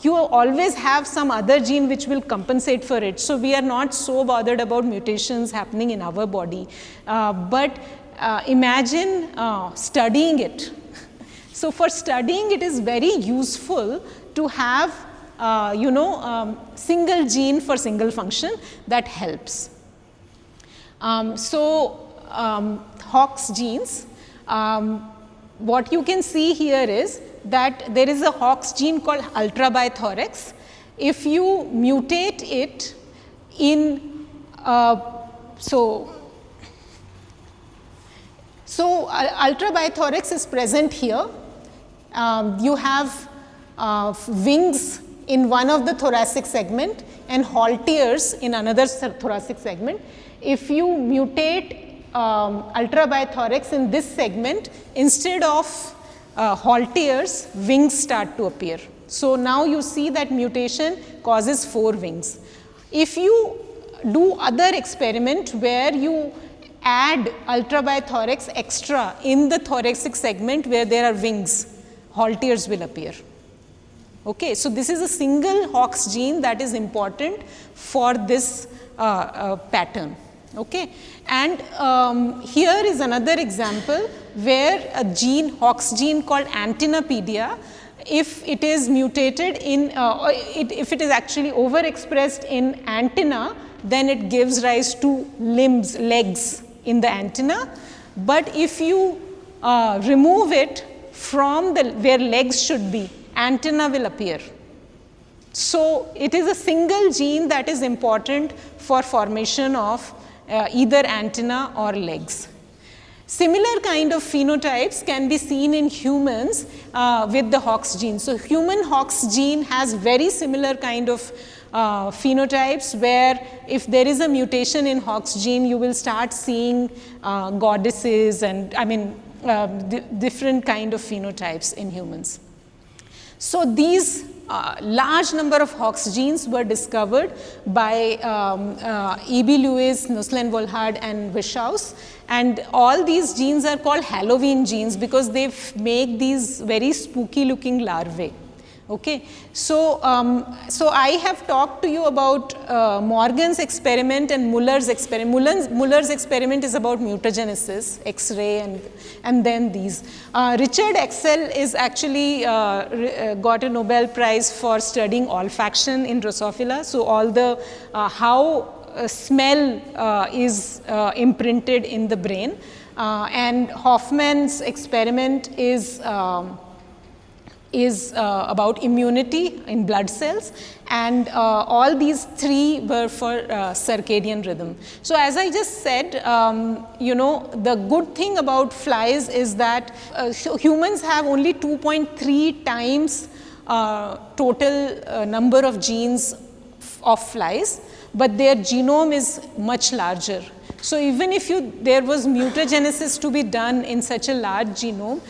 you always have some other gene which will compensate for it. So we are not so bothered about mutations happening in our body. But imagine studying it. So for studying it is very useful to have single gene for single function that helps. Hox genes, what you can see here is that there is a Hox gene called ultrabithorax. If you mutate it in, ultrabithorax is present here. You have wings in one of the thoracic segment and halteres in another thoracic segment. If you mutate ultrabithorax in this segment, instead of halteres, wings start to appear. So now you see that mutation causes 4 wings. If you do other experiment where you add ultrabithorax extra in the thoracic segment where there are wings, halteres will appear. Okay, so this is a single Hox gene that is important for this pattern. Okay, and here is another example where a gene, Hox gene called antennapedia, if it is mutated in, if it is actually overexpressed in antenna, then it gives rise to limbs, legs in the antenna. But if you remove it from where legs should be, antenna will appear. So it is a single gene that is important for formation of either antenna or legs. Similar kind of phenotypes can be seen in humans with the Hox gene. So human Hox gene has very similar kind of phenotypes, where if there is a mutation in Hox gene, you will start seeing goddesses and different kind of phenotypes in humans. So these large number of Hox genes were discovered by E.B. Lewis, Nusslein-Volhard and Wishaus, and all these genes are called Halloween genes because they make these very spooky looking larvae. Okay, so I have talked to you about Morgan's experiment and Muller's experiment. Muller's experiment is about mutagenesis, X-ray, and then these. Richard Excel is actually got a Nobel Prize for studying olfaction in Drosophila. So all the how smell is imprinted in the brain, and Hoffman's experiment is about immunity in blood cells, and all these 3 were for circadian rhythm. So as I just said, the good thing about flies is that humans have only 2.3 times total number of genes of flies, but their genome is much larger. So even if there was mutagenesis to be done in such a large genome,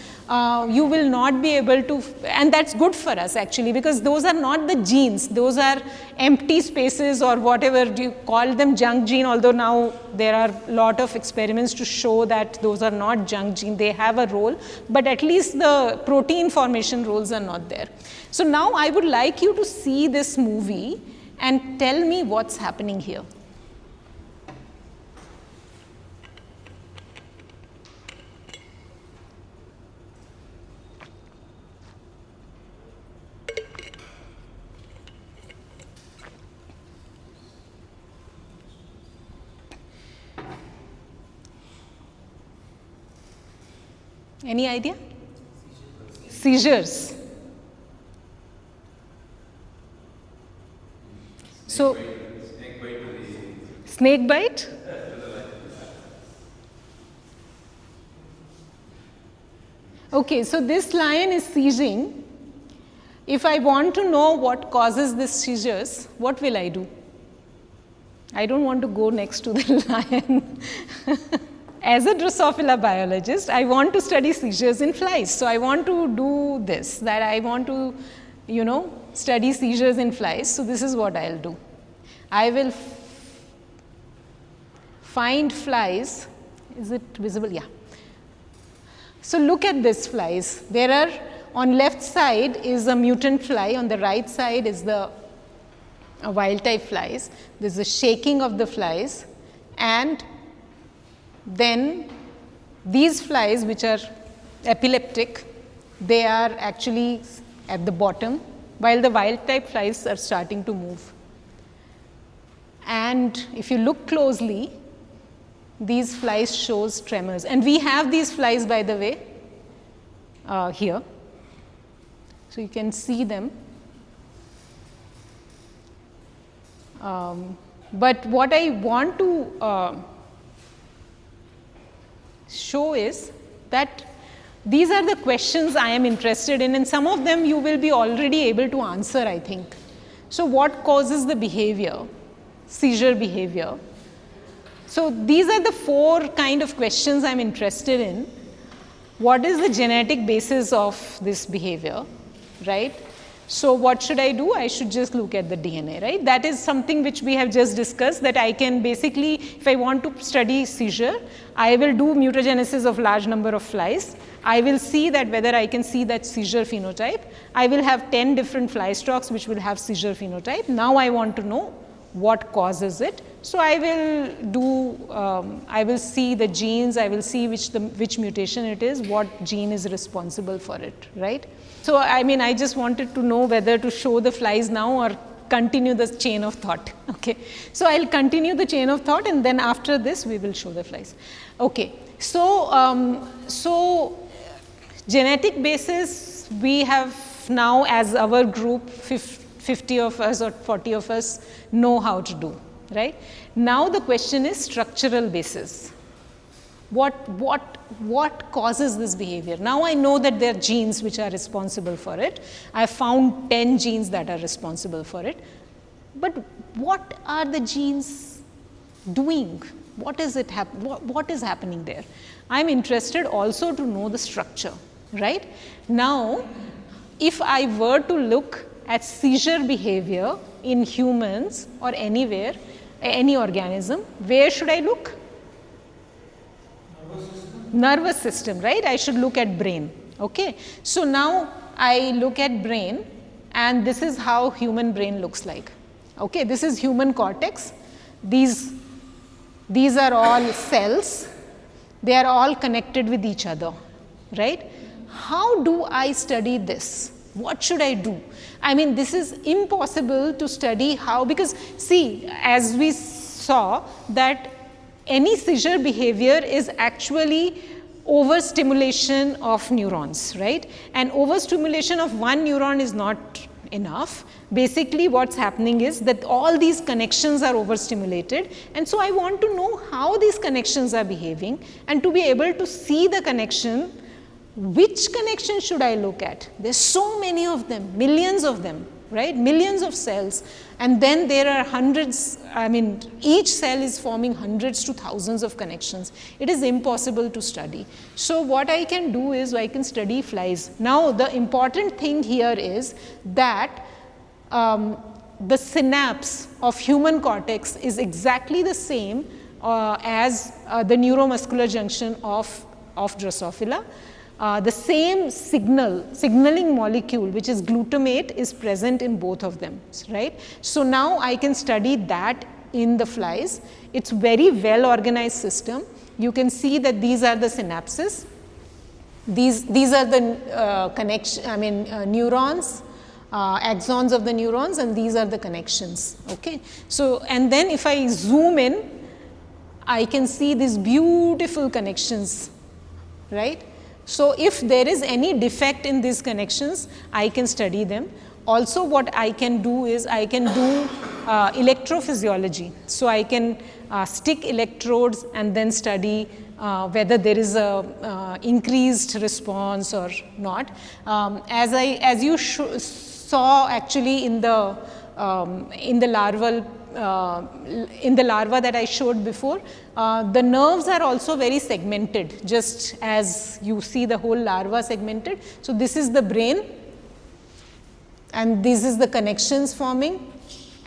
you will not be able to, and that's good for us actually, because those are not the genes, those are empty spaces or whatever you call them, junk gene, although now there are a lot of experiments to show that those are not junk gene, they have a role, but at least the protein formation roles are not there. So now I would like you to see this movie and tell me what's happening here. Any idea? Seizures. So, snake bite? Okay, so this lion is seizing. If I want to know what causes these seizures, what will I do? I don't want to go next to the lion. As a Drosophila biologist, I want to study seizures in flies. So I want to do this, that I want to, study seizures in flies. So this is what I'll do. I will find flies. Is it visible? Yeah. So look at these flies. There are, on left side is a mutant fly, on the right side is the wild type flies. There's a shaking of the flies, and then these flies, which are epileptic, they are actually at the bottom, while the wild type flies are starting to move. And if you look closely, these flies shows tremors. And we have these flies, by the way, here. So you can see them. But what I want to show is that these are the questions I am interested in, and some of them you will be already able to answer, I think. So what causes the behavior, seizure behavior? So these are the 4 kind of questions I'm interested in. What is the genetic basis of this behavior, right? So what should I do? I should just look at the DNA, right? That is something which we have just discussed, that I can basically, if I want to study seizure, I will do mutagenesis of large number of flies. I will see that whether I can see that seizure phenotype. I will have 10 different fly stocks which will have seizure phenotype. Now I want to know what causes it. So I will do, I will see the genes, I will see which mutation it is, what gene is responsible for it, right? So I mean, I just wanted to know whether to show the flies now or continue the chain of thought, okay? So I'll continue the chain of thought, and then after this we will show the flies. Okay, so, genetic basis, we have now, as our group, 50 of us or 40 of us know how to do, right? Now the question is structural basis. What causes this behavior? Now I know that there are genes which are responsible for it. I found 10 genes that are responsible for it. But what are the genes doing? What is happening there? I'm interested also to know the structure, right? Now, if I were to look at seizure behavior in humans or anywhere, any organism, where should I look? Nervous system, right? I should look at brain, okay? So now I look at brain, and this is how human brain looks like, okay? This is human cortex. These are all cells. They are all connected with each other, right? How do I study this? What should I do? I mean, this is impossible to study how, because see, as we saw that any seizure behavior is actually overstimulation of neurons, right? And overstimulation of one neuron is not enough. Basically, what's happening is that all these connections are overstimulated, and so I want to know how these connections are behaving, and to be able to see the connection, which connection should I look at? There's so many of them, millions of them, right? Millions of cells, and then there are hundreds, I mean, each cell is forming hundreds to thousands of connections. It is impossible to study. So what I can do is I can study flies. Now the important thing here is that the synapse of human cortex is exactly the same as the neuromuscular junction of Drosophila. The same signaling molecule, which is glutamate, is present in both of them, right? So now I can study that in the flies. It's very well organized system. You can see that these are the synapses. These are the neurons, axons of the neurons, and these are the connections. Okay. So and then if I zoom in, I can see these beautiful connections, right? So if there is any defect in these connections, I can study them. Also what I can do is I can do electrophysiology. So I can stick electrodes and then study whether there is a increased response or not. As you saw actually in the larva that I showed before, the nerves are also very segmented, just as you see the whole larva segmented. So this is the brain, and this is the connections forming,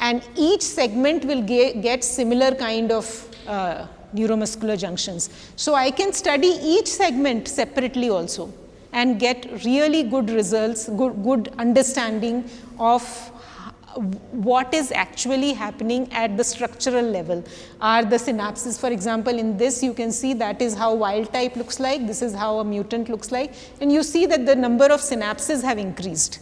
and each segment will get similar kind of neuromuscular junctions. So I can study each segment separately also and get really good results, good understanding of what is actually happening at the structural level. Are the synapses, for example, in this you can see that is how wild type looks like, this is how a mutant looks like, and you see that the number of synapses have increased,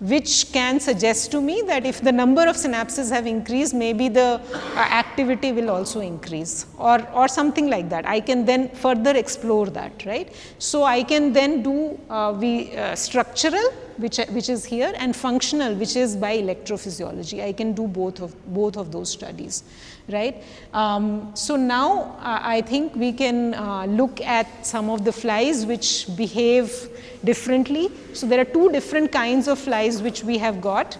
which can suggest to me that if the number of synapses have increased, maybe the activity will also increase, or something like that. I can then further explore that, right? So I can then do structural, which is here, and functional, which is by electrophysiology. I can do both of those studies, right? So now I think we can look at some of the flies which behave differently. So there are two different kinds of flies which we have got.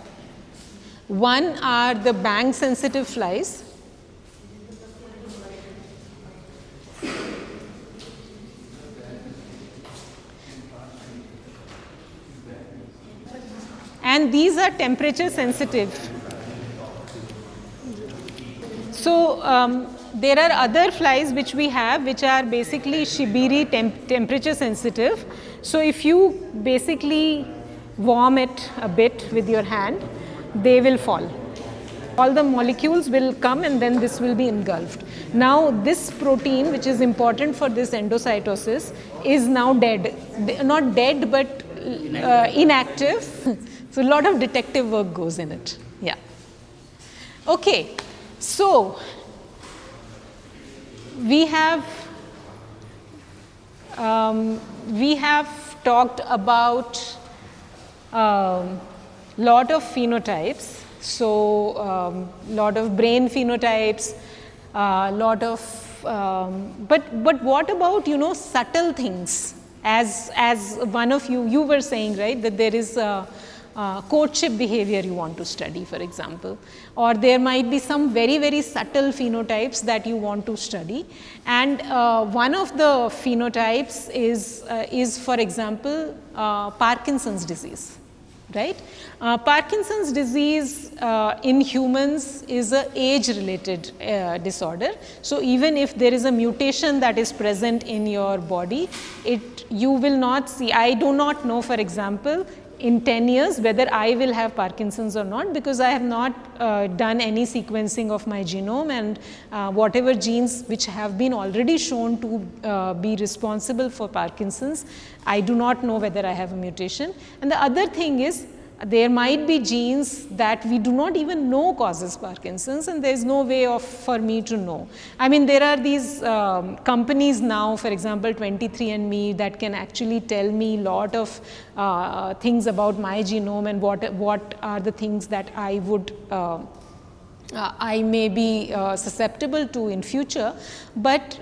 One are the bang sensitive flies. And these are temperature sensitive. So there are other flies which we have, which are basically shibiri temperature sensitive. So if you basically warm it a bit with your hand, they will fall. All the molecules will come and then this will be engulfed. Now this protein, which is important for this endocytosis, is now dead. Not dead, but inactive. So a lot of detective work goes in it. Yeah. Okay. So we have talked about lot of phenotypes. So lot of brain phenotypes, lot of but what about, you know, subtle things? As one of you were saying, right, that there is courtship behavior you want to study, for example, or there might be some very, very subtle phenotypes that you want to study. And one of the phenotypes is for example, Parkinson's disease, right? Parkinson's disease in humans is an age-related disorder. So even if there is a mutation that is present in your body, you will not see. I do not know, for example, in 10 years whether I will have Parkinson's or not, because I have not done any sequencing of my genome, and whatever genes which have been already shown to be responsible for Parkinson's, I do not know whether I have a mutation. And the other thing is, there might be genes that we do not even know causes Parkinson's, and there is no way for me to know. I mean, there are these companies now, for example 23andMe, that can actually tell me a lot of things about my genome and what are the things that I would I may be susceptible to in future, but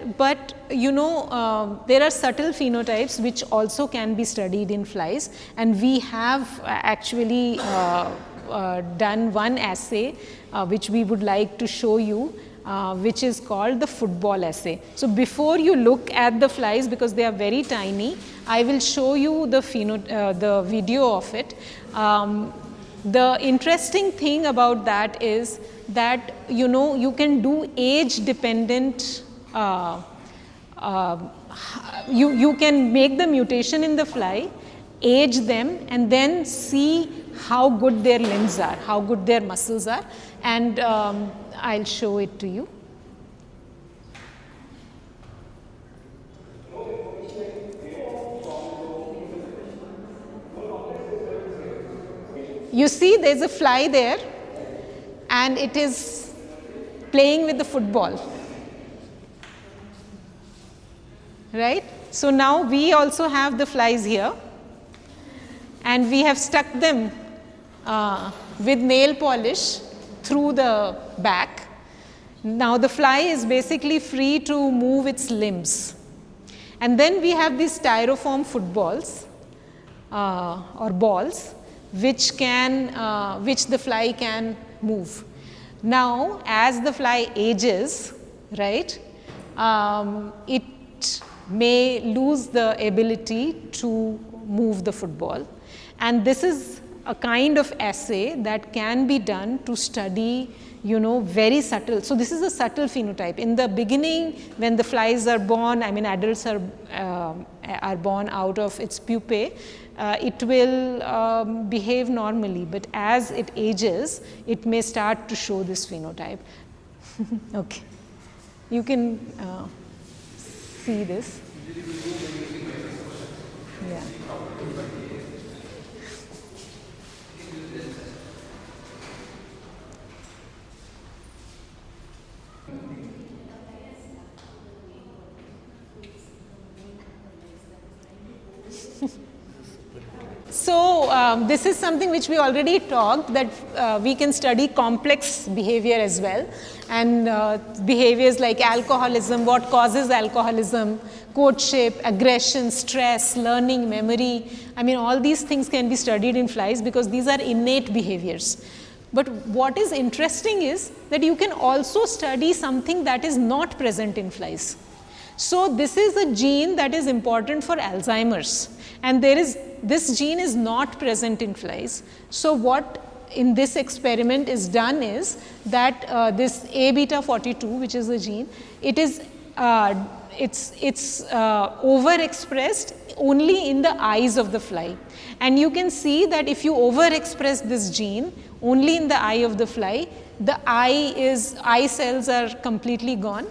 you know, there are subtle phenotypes which also can be studied in flies, and we have actually done one assay which we would like to show you, which is called the football assay. So before you look at the flies, because they are very tiny, I will show you the video of it. The interesting thing about that is that you can do age dependent, you can make the mutation in the fly, age them, and then see how good their limbs are, how good their muscles are, and I'll show it to you. You see there's a fly there and it is playing with the football, right? So now we also have the flies here and we have stuck them with nail polish through the back. Now the fly is basically free to move its limbs. And then we have these styrofoam footballs or balls which the fly can move. Now as the fly ages, right, it may lose the ability to move the football, and this is a kind of assay that can be done to study very subtle. So this is a subtle phenotype. In the beginning, when the flies are born, I mean adults are born out of its pupae, it will behave normally, but as it ages, it may start to show this phenotype. Okay, you can see this. Yeah. So this is something which we already talked, that we can study complex behavior as well, and behaviors like alcoholism, what causes alcoholism, courtship, aggression, stress, learning, memory. I mean, all these things can be studied in flies because these are innate behaviors. But what is interesting is that you can also study something that is not present in flies. So this is a gene that is important for Alzheimer's, and this gene is not present in flies. So what in this experiment is done is that this A beta 42, which is a gene, it's overexpressed only in the eyes of the fly, and you can see that if you overexpress this gene only in the eye of the fly, the eye cells are completely gone,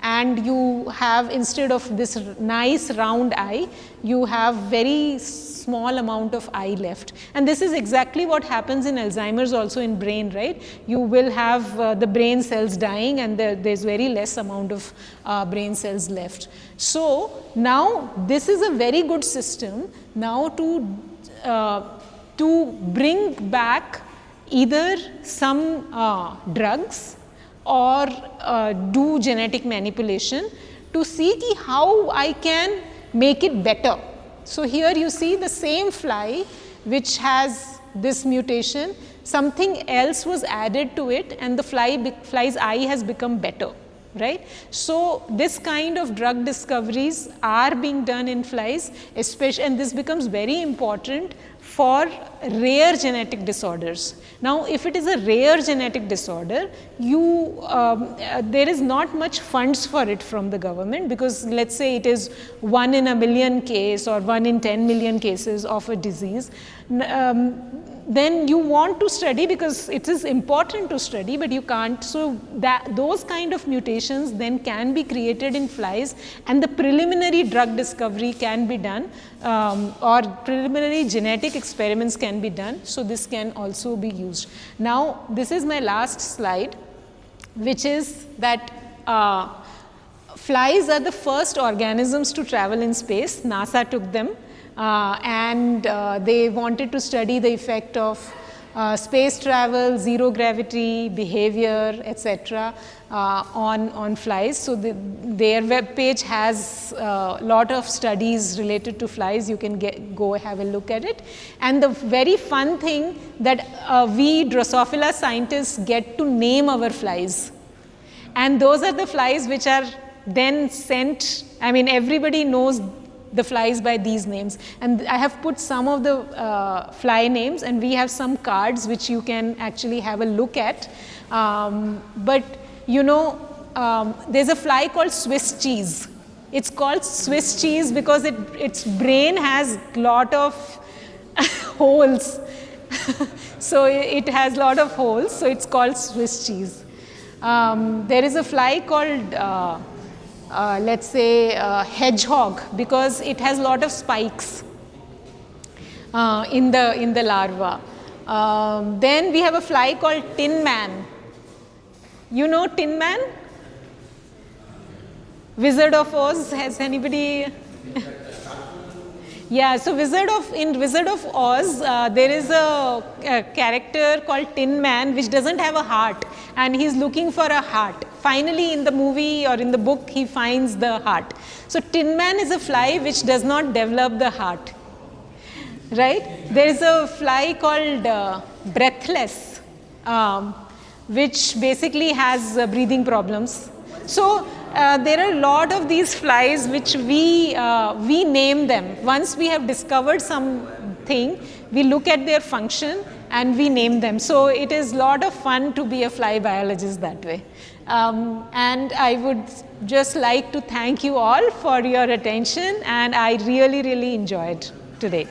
and you have, instead of this nice round eye, you have very small amount of eye left. And this is exactly what happens in Alzheimer's also in brain, right? You will have the brain cells dying, and there's very less amount of brain cells left. So now this is a very good system now to bring back either some drugs or do genetic manipulation to see how I can make it better. So here you see the same fly which has this mutation, something else was added to it, and the fly's eye has become better, right? So this kind of drug discoveries are being done in flies, especially, and this becomes very important for rare genetic disorders. Now, if it is a rare genetic disorder, there is not much funds for it from the government, because let's say it is 1 in a million case or 1 in 10 million cases of a disease, then you want to study because it is important to study, but you can't. So those kind of mutations then can be created in flies, and the preliminary drug discovery can be done, or preliminary genetic experiments can be done. So this can also be used. Now this is my last slide, which is that flies are the first organisms to travel in space. NASA took them. And they wanted to study the effect of space travel, zero gravity, behavior, etc. On flies. So their web page has a lot of studies related to flies. You can go have a look at it. And the very fun thing that we Drosophila scientists get to name our flies. And those are the flies which are then sent. I mean, everybody knows the flies by these names, and I have put some of the fly names, and we have some cards which you can actually have a look at. But you know, there's a fly called Swiss cheese. It's called Swiss cheese because its brain has lot of holes. So it has lot of holes, so it's called Swiss cheese. There is a fly called let's say hedgehog, because it has lot of spikes in the larva. Then we have a fly called Tin Man. You know Tin Man? Wizard of Oz. Has anybody? Yeah, so in Wizard of Oz, there is a character called Tin Man which doesn't have a heart, and he's looking for a heart. Finally, in the movie or in the book, he finds the heart. So Tin Man is a fly which does not develop the heart, right? There is a fly called Breathless, which basically has breathing problems. So there are a lot of these flies which we name them. Once we have discovered something, we look at their function and we name them. So it is a lot of fun to be a fly biologist that way. And I would just like to thank you all for your attention, and I really, really enjoyed today.